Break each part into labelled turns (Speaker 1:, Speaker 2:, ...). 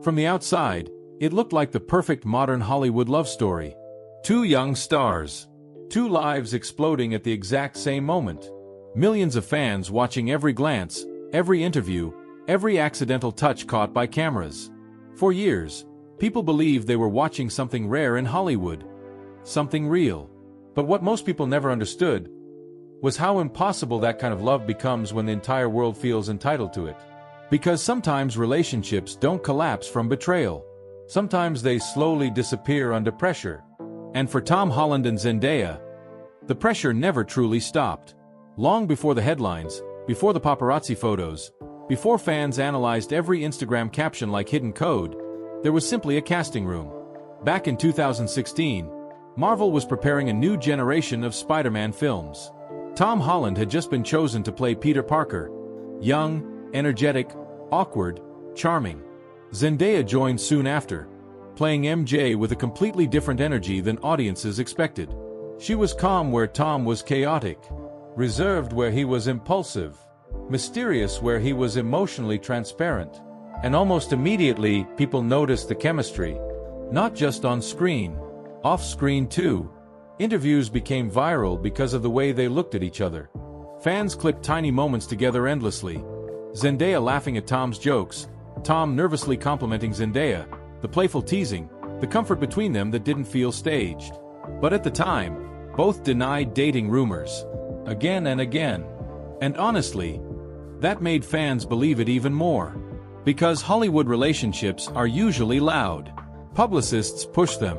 Speaker 1: From the outside, it looked like the perfect modern Hollywood love story. Two young stars. Two lives exploding at the exact same moment. Millions of fans watching every glance, every interview, every accidental touch caught by cameras. For years, people believed they were watching something rare in Hollywood. Something real. But what most people never understood was how impossible that kind of love becomes when the entire world feels entitled to it. Because sometimes relationships don't collapse from betrayal. Sometimes they slowly disappear under pressure. And for Tom Holland and Zendaya, the pressure never truly stopped. Long before the headlines, before the paparazzi photos, before fans analyzed every Instagram caption like hidden code, there was simply a casting room. Back in 2016, Marvel was preparing a new generation of Spider-Man films. Tom Holland had just been chosen to play Peter Parker. Young, energetic, awkward, charming. Zendaya joined soon after, playing MJ with a completely different energy than audiences expected. She was calm where Tom was chaotic, reserved where he was impulsive, mysterious where he was emotionally transparent. And almost immediately, people noticed the chemistry. Not just on screen, off-screen too. Interviews became viral because of the way they looked at each other. Fans clipped tiny moments together endlessly. Zendaya laughing at Tom's jokes, Tom nervously complimenting Zendaya, the playful teasing, the comfort between them that didn't feel staged. But at the time, both denied dating rumors. Again and again. And honestly, that made fans believe it even more. Because Hollywood relationships are usually loud. Publicists push them.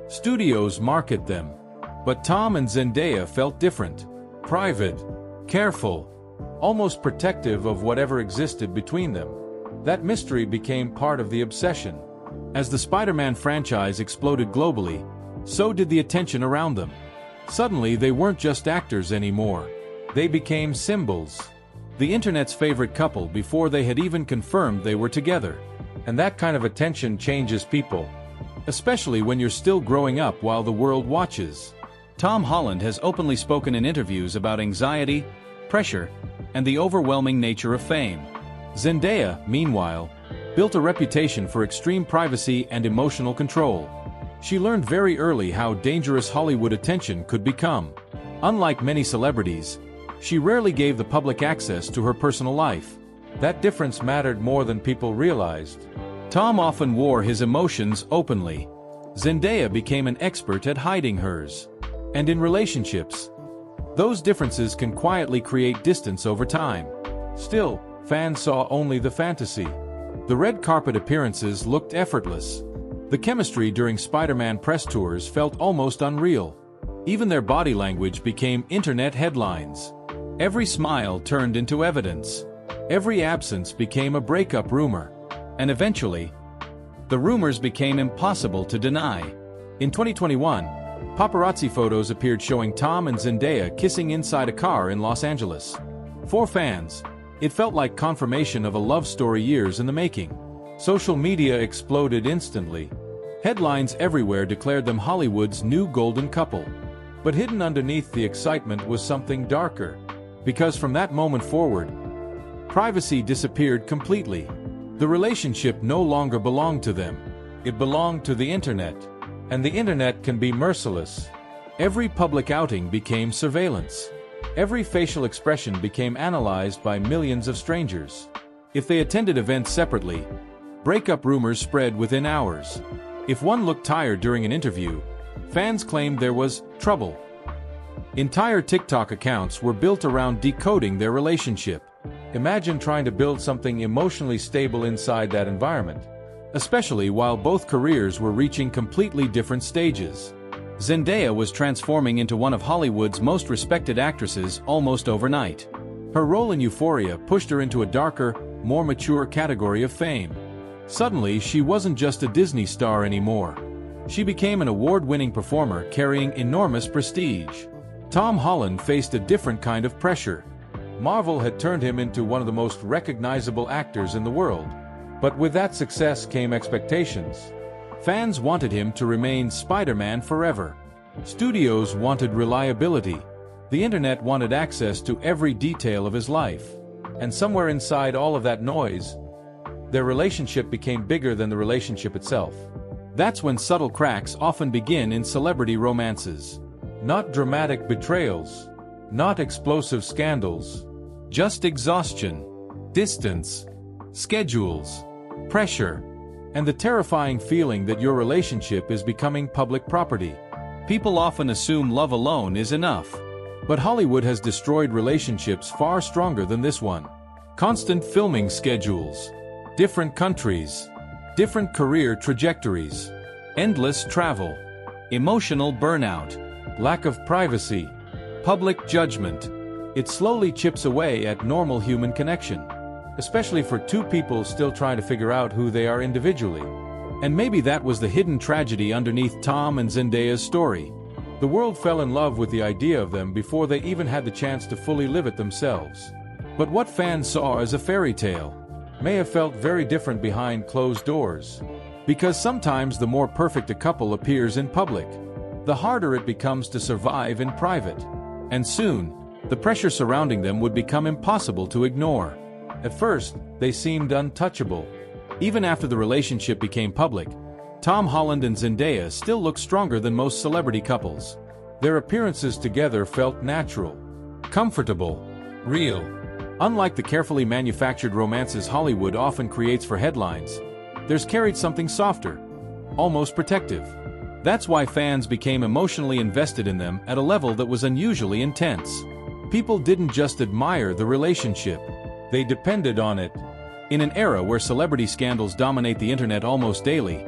Speaker 1: Studios market them. But Tom and Zendaya felt different. Private. Careful. Almost protective of whatever existed between them. That mystery became part of the obsession. As the Spider-Man franchise exploded globally, so did the attention around them. Suddenly they weren't just actors anymore. They became symbols. The internet's favorite couple before they had even confirmed they were together. And that kind of attention changes people. Especially when you're still growing up while the world watches. Tom Holland has openly spoken in interviews about anxiety, pressure, and the overwhelming nature of fame. Zendaya, meanwhile, built a reputation for extreme privacy and emotional control. She learned very early how dangerous Hollywood attention could become. Unlike many celebrities, she rarely gave the public access to her personal life. That difference mattered more than people realized. Tom often wore his emotions openly. Zendaya became an expert at hiding hers. And in relationships, those differences can quietly create distance over time. Still, fans saw only the fantasy. The red carpet appearances looked effortless. The chemistry during Spider-Man press tours felt almost unreal. Even their body language became internet headlines. Every smile turned into evidence. Every absence became a breakup rumor. And eventually, the rumors became impossible to deny. In 2021, paparazzi photos appeared showing Tom and Zendaya kissing inside a car in Los Angeles. For fans, it felt like confirmation of a love story years in the making. Social media exploded instantly. Headlines everywhere declared them Hollywood's new golden couple. But hidden underneath the excitement was something darker. Because from that moment forward, privacy disappeared completely. The relationship no longer belonged to them. It belonged to the internet. And the internet can be merciless. Every public outing became surveillance. Every facial expression became analyzed by millions of strangers. If they attended events separately, breakup rumors spread within hours. If one looked tired during an interview, fans claimed there was trouble. Entire TikTok accounts were built around decoding their relationship. Imagine trying to build something emotionally stable inside that environment. Especially while both careers were reaching completely different stages. Zendaya was transforming into one of Hollywood's most respected actresses almost overnight. Her role in Euphoria pushed her into a darker, more mature category of fame. Suddenly, she wasn't just a Disney star anymore. She became an award-winning performer carrying enormous prestige. Tom Holland faced a different kind of pressure. Marvel had turned him into one of the most recognizable actors in the world. But with that success came expectations. Fans wanted him to remain Spider-Man forever. Studios wanted reliability. The internet wanted access to every detail of his life. And somewhere inside all of that noise, their relationship became bigger than the relationship itself. That's when subtle cracks often begin in celebrity romances. Not dramatic betrayals, not explosive scandals, just exhaustion, distance, schedules, pressure, and the terrifying feeling that your relationship is becoming public property. People often assume love alone is enough. But Hollywood has destroyed relationships far stronger than this one. Constant filming schedules, different countries, different career trajectories, endless travel, emotional burnout, lack of privacy, public judgment. It slowly chips away at normal human connection, especially for two people still trying to figure out who they are individually. And maybe that was the hidden tragedy underneath Tom and Zendaya's story. The world fell in love with the idea of them before they even had the chance to fully live it themselves. But what fans saw as a fairy tale may have felt very different behind closed doors. Because sometimes the more perfect a couple appears in public, the harder it becomes to survive in private. And soon, the pressure surrounding them would become impossible to ignore. At first, they seemed untouchable. Even after the relationship became public, Tom Holland and Zendaya still looked stronger than most celebrity couples. Their appearances together felt natural, comfortable, real. Unlike the carefully manufactured romances Hollywood often creates for headlines, theirs carried something softer, almost protective. That's why fans became emotionally invested in them at a level that was unusually intense. People didn't just admire the relationship, they depended on it. In an era where celebrity scandals dominate the internet almost daily,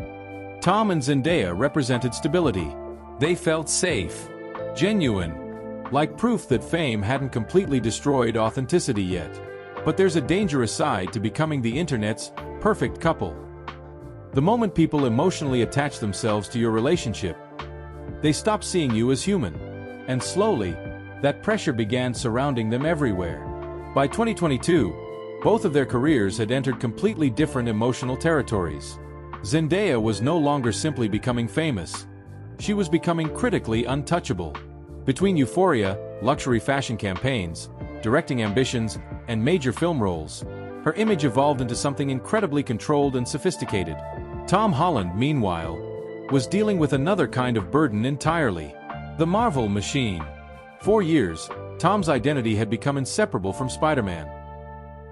Speaker 1: Tom and Zendaya represented stability. They felt safe, genuine, like proof that fame hadn't completely destroyed authenticity yet. But there's a dangerous side to becoming the internet's perfect couple. The moment people emotionally attach themselves to your relationship, they stop seeing you as human. And slowly, that pressure began surrounding them everywhere. By 2022, both of their careers had entered completely different emotional territories. Zendaya was no longer simply becoming famous. She was becoming critically untouchable. Between euphoria, luxury fashion campaigns, directing ambitions, and major film roles, her image evolved into something incredibly controlled and sophisticated. Tom Holland, meanwhile, was dealing with another kind of burden entirely: the Marvel machine. For years, Tom's identity had become inseparable from Spider-Man.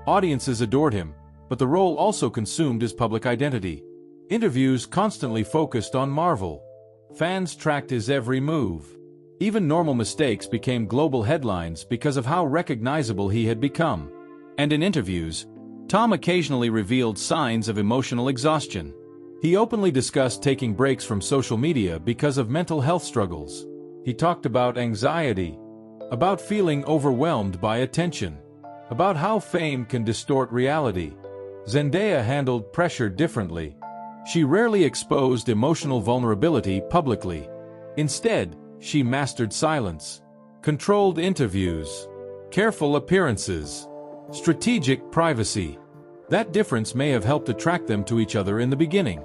Speaker 1: Audiences adored him, but the role also consumed his public identity. Interviews constantly focused on Marvel. Fans tracked his every move. Even normal mistakes became global headlines because of how recognizable he had become. And in interviews, Tom occasionally revealed signs of emotional exhaustion. He openly discussed taking breaks from social media because of mental health struggles. He talked about anxiety, about feeling overwhelmed by attention, about how fame can distort reality. Zendaya handled pressure differently. She rarely exposed emotional vulnerability publicly. Instead, she mastered silence, controlled interviews, careful appearances, strategic privacy. That difference may have helped attract them to each other in the beginning.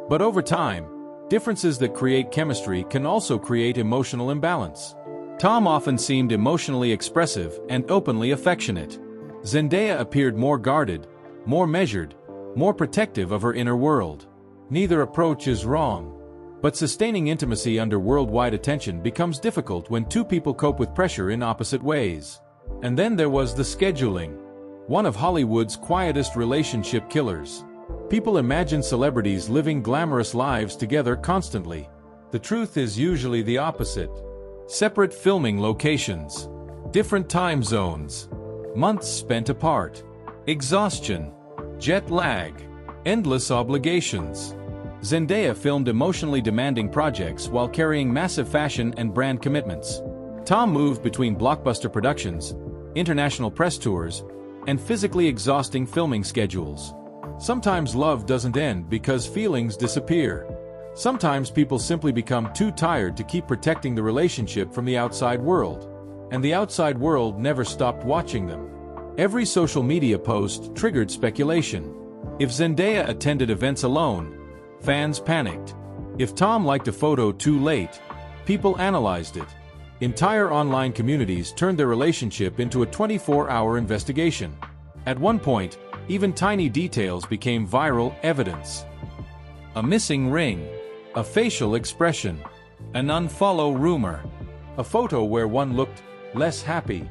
Speaker 1: But over time, differences that create chemistry can also create emotional imbalance. Tom often seemed emotionally expressive and openly affectionate. Zendaya appeared more guarded, more measured, more protective of her inner world. Neither approach is wrong. But sustaining intimacy under worldwide attention becomes difficult when two people cope with pressure in opposite ways. And then there was the scheduling, one of Hollywood's quietest relationship killers. People imagine celebrities living glamorous lives together constantly. The truth is usually the opposite. Separate filming locations, different time zones, months spent apart, exhaustion, jet lag, endless obligations. Zendaya filmed emotionally demanding projects while carrying massive fashion and brand commitments. Tom moved between blockbuster productions, international press tours, and physically exhausting filming schedules. Sometimes love doesn't end because feelings disappear. Sometimes people simply become too tired to keep protecting the relationship from the outside world. And the outside world never stopped watching them. Every social media post triggered speculation. If Zendaya attended events alone, fans panicked. If Tom liked a photo too late, people analyzed it. Entire online communities turned their relationship into a 24-hour investigation. At one point, Even tiny details became viral evidence. A missing ring, a facial expression, an unfollow rumor, a photo where one looked less happy.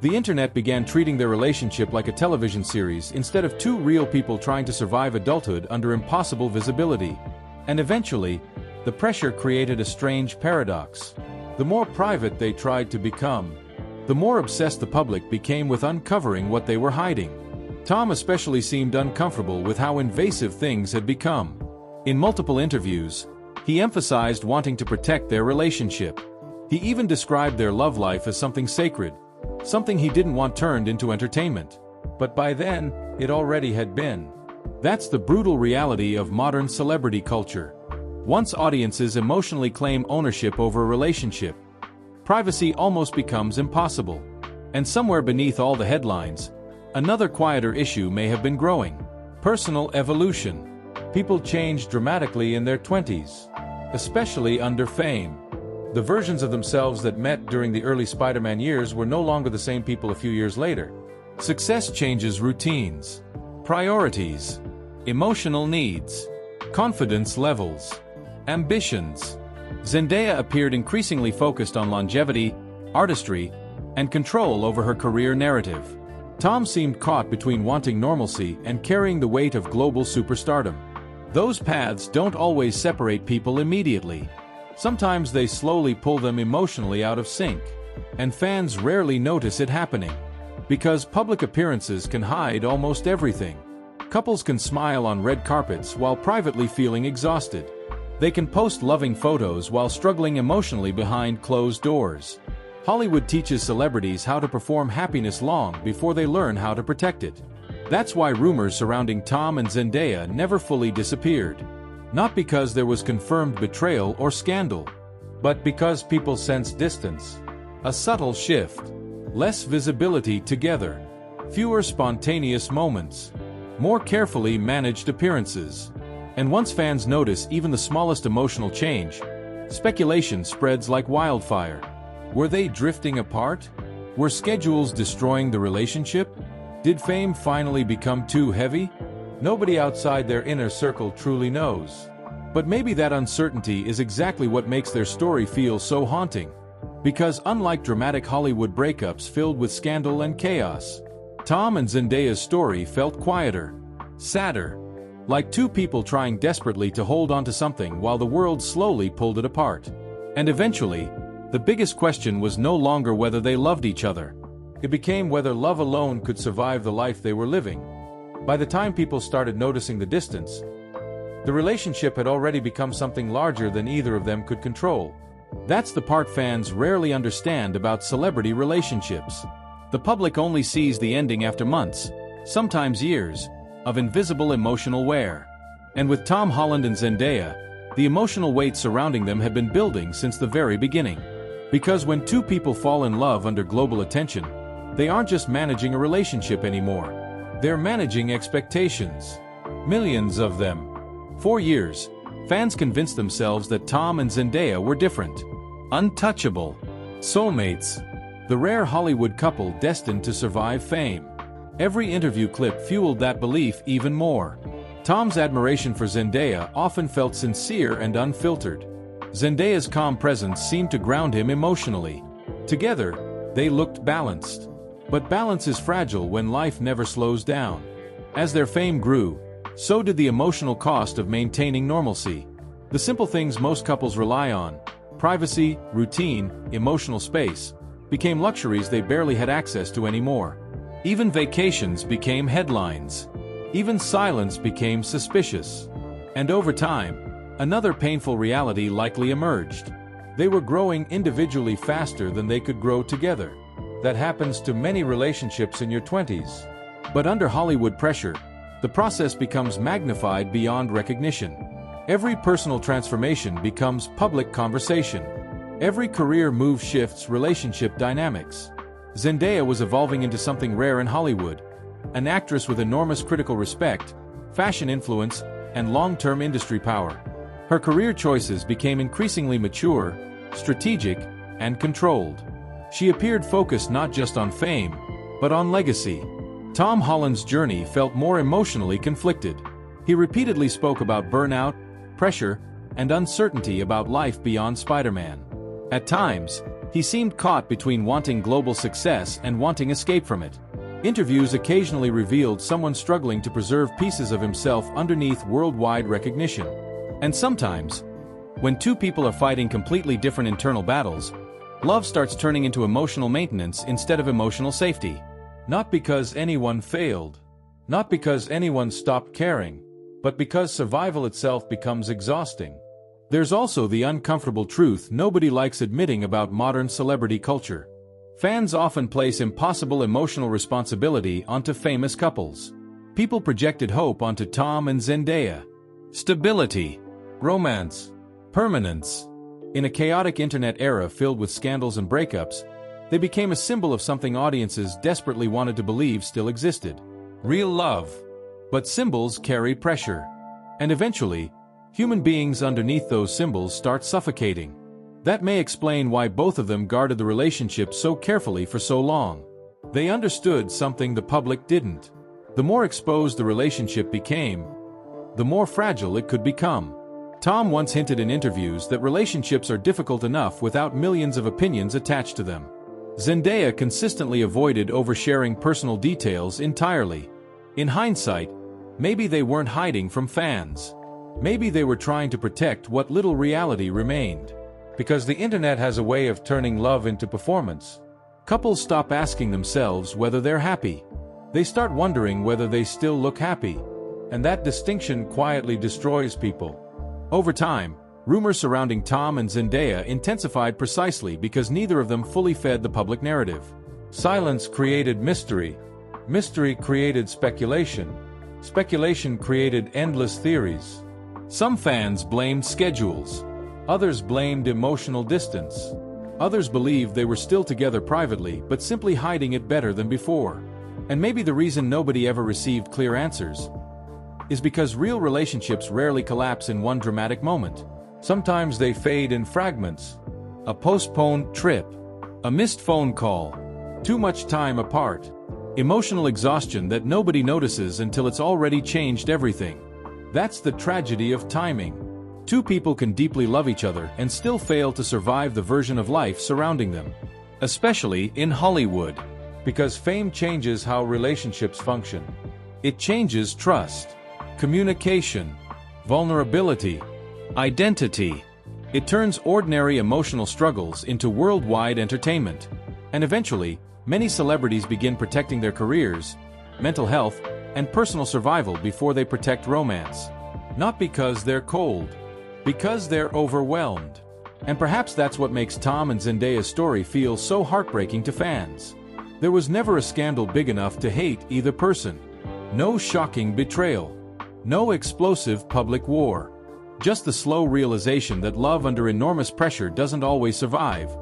Speaker 1: The internet began treating their relationship like a television series instead of two real people trying to survive adulthood under impossible visibility. And eventually, the pressure created a strange paradox. The more private they tried to become, the more obsessed the public became with uncovering what they were hiding. Tom especially seemed uncomfortable with how invasive things had become. In multiple interviews, he emphasized wanting to protect their relationship. He even described their love life as something sacred, something he didn't want turned into entertainment. But by then, it already had been. That's the brutal reality of modern celebrity culture. Once audiences emotionally claim ownership over a relationship, privacy almost becomes impossible. And somewhere beneath all the headlines, another quieter issue may have been growing. Personal evolution. People change dramatically in their 20s, especially under fame. The versions of themselves that met during the early Spider-Man years were no longer the same people a few years later. Success changes routines, priorities, emotional needs, confidence levels, ambitions. Zendaya appeared increasingly focused on longevity, artistry, and control over her career narrative. Tom seemed caught between wanting normalcy and carrying the weight of global superstardom. Those paths don't always separate people immediately. Sometimes they slowly pull them emotionally out of sync, and fans rarely notice it happening. Because public appearances can hide almost everything. Couples can smile on red carpets while privately feeling exhausted. They can post loving photos while struggling emotionally behind closed doors. Hollywood teaches celebrities how to perform happiness long before they learn how to protect it. That's why rumors surrounding Tom and Zendaya never fully disappeared. Not because there was confirmed betrayal or scandal, but because people sensed distance. A subtle shift. Less visibility together. Fewer spontaneous moments. More carefully managed appearances. And once fans notice even the smallest emotional change, speculation spreads like wildfire. Were they drifting apart? Were schedules destroying the relationship? Did fame finally become too heavy? Nobody outside their inner circle truly knows. But maybe that uncertainty is exactly what makes their story feel so haunting. Because unlike dramatic Hollywood breakups filled with scandal and chaos, Tom and Zendaya's story felt quieter, sadder, like two people trying desperately to hold on to something while the world slowly pulled it apart. And eventually, the biggest question was no longer whether they loved each other. It became whether love alone could survive the life they were living. By the time people started noticing the distance, the relationship had already become something larger than either of them could control. That's the part fans rarely understand about celebrity relationships. The public only sees the ending after months, sometimes years, of invisible emotional wear. And with Tom Holland and Zendaya, the emotional weight surrounding them had been building since the very beginning. Because when two people fall in love under global attention, they aren't just managing a relationship anymore. They're managing expectations. Millions of them. For years, fans convinced themselves that Tom and Zendaya were different. Untouchable. Soulmates. The rare Hollywood couple destined to survive fame. Every interview clip fueled that belief even more. Tom's admiration for Zendaya often felt sincere and unfiltered. Zendaya's calm presence seemed to ground him emotionally. Together, they looked balanced. But balance is fragile when life never slows down. As their fame grew, so did the emotional cost of maintaining normalcy. The simple things most couples rely on, privacy, routine, emotional space, became luxuries they barely had access to anymore. Even vacations became headlines. Even silence became suspicious. And over time, another painful reality likely emerged. They were growing individually faster than they could grow together. That happens to many relationships in your 20s. But under Hollywood pressure, the process becomes magnified beyond recognition. Every personal transformation becomes public conversation. Every career move shifts relationship dynamics. Zendaya was evolving into something rare in Hollywood, an actress with enormous critical respect, fashion influence, and long-term industry power. Her career choices became increasingly mature, strategic, and controlled. She appeared focused not just on fame, but on legacy. Tom Holland's journey felt more emotionally conflicted. He repeatedly spoke about burnout, pressure, and uncertainty about life beyond Spider-Man. At times, he seemed caught between wanting global success and wanting escape from it. Interviews occasionally revealed someone struggling to preserve pieces of himself underneath worldwide recognition. And sometimes, when two people are fighting completely different internal battles, love starts turning into emotional maintenance instead of emotional safety. Not because anyone failed, not because anyone stopped caring, but because survival itself becomes exhausting. There's also the uncomfortable truth nobody likes admitting about modern celebrity culture. Fans often place impossible emotional responsibility onto famous couples. People projected hope onto Tom and Zendaya. Stability, romance, permanence. In a chaotic internet era filled with scandals and breakups, they became a symbol of something audiences desperately wanted to believe still existed. Real love. But symbols carry pressure. And eventually, human beings underneath those symbols start suffocating. That may explain why both of them guarded the relationship so carefully for so long. They understood something the public didn't. The more exposed the relationship became, the more fragile it could become. Tom once hinted in interviews that relationships are difficult enough without millions of opinions attached to them. Zendaya consistently avoided oversharing personal details entirely. In hindsight, maybe they weren't hiding from fans. Maybe they were trying to protect what little reality remained. Because the internet has a way of turning love into performance. Couples stop asking themselves whether they're happy. They start wondering whether they still look happy. And that distinction quietly destroys people. Over time, rumors surrounding Tom and Zendaya intensified precisely because neither of them fully fed the public narrative. Silence created mystery. Mystery created speculation. Speculation created endless theories. Some fans blamed schedules. Others blamed emotional distance. Others believed they were still together privately but simply hiding it better than before. And maybe the reason nobody ever received clear answers is because real relationships rarely collapse in one dramatic moment. Sometimes they fade in fragments. A postponed trip. A missed phone call. Too much time apart. Emotional exhaustion that nobody notices until it's already changed everything. That's the tragedy of timing. Two people can deeply love each other and still fail to survive the version of life surrounding them. Especially in Hollywood. Because fame changes how relationships function. It changes trust, communication, vulnerability, identity. It turns ordinary emotional struggles into worldwide entertainment. And eventually, many celebrities begin protecting their careers, mental health, and personal survival before they protect romance. Not because they're cold, because they're overwhelmed. And perhaps that's what makes Tom and Zendaya's story feel so heartbreaking to fans. There was never a scandal big enough to hate either person. No shocking betrayal. No explosive public war. Just the slow realization that love under enormous pressure doesn't always survive.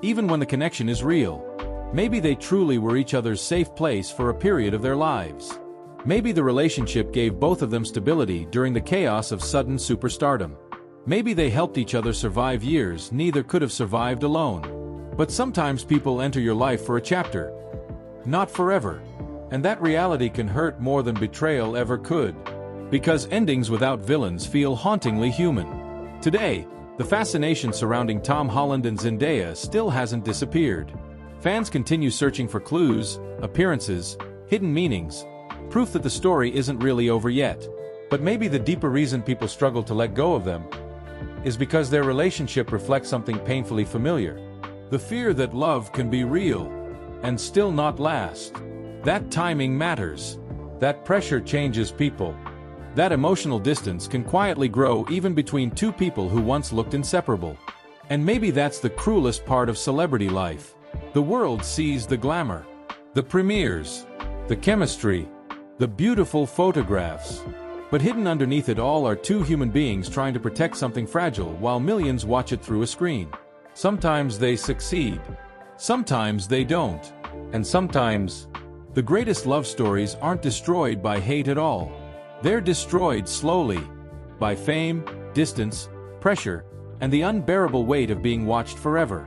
Speaker 1: Even when the connection is real. Maybe they truly were each other's safe place for a period of their lives. Maybe the relationship gave both of them stability during the chaos of sudden superstardom. Maybe they helped each other survive years neither could have survived alone. But sometimes people enter your life for a chapter. Not forever. And that reality can hurt more than betrayal ever could. Because endings without villains feel hauntingly human. Today, the fascination surrounding Tom Holland and Zendaya still hasn't disappeared. Fans continue searching for clues, appearances, hidden meanings, proof that the story isn't really over yet. But maybe the deeper reason people struggle to let go of them is because their relationship reflects something painfully familiar. The fear that love can be real and still not last. That timing matters. That pressure changes people. That emotional distance can quietly grow even between two people who once looked inseparable. And maybe that's the cruelest part of celebrity life. The world sees the glamour, the premieres, the chemistry, the beautiful photographs. But hidden underneath it all are two human beings trying to protect something fragile while millions watch it through a screen. Sometimes they succeed. Sometimes they don't. And sometimes, the greatest love stories aren't destroyed by hate at all. They're destroyed slowly. By fame, distance, pressure, and the unbearable weight of being watched forever.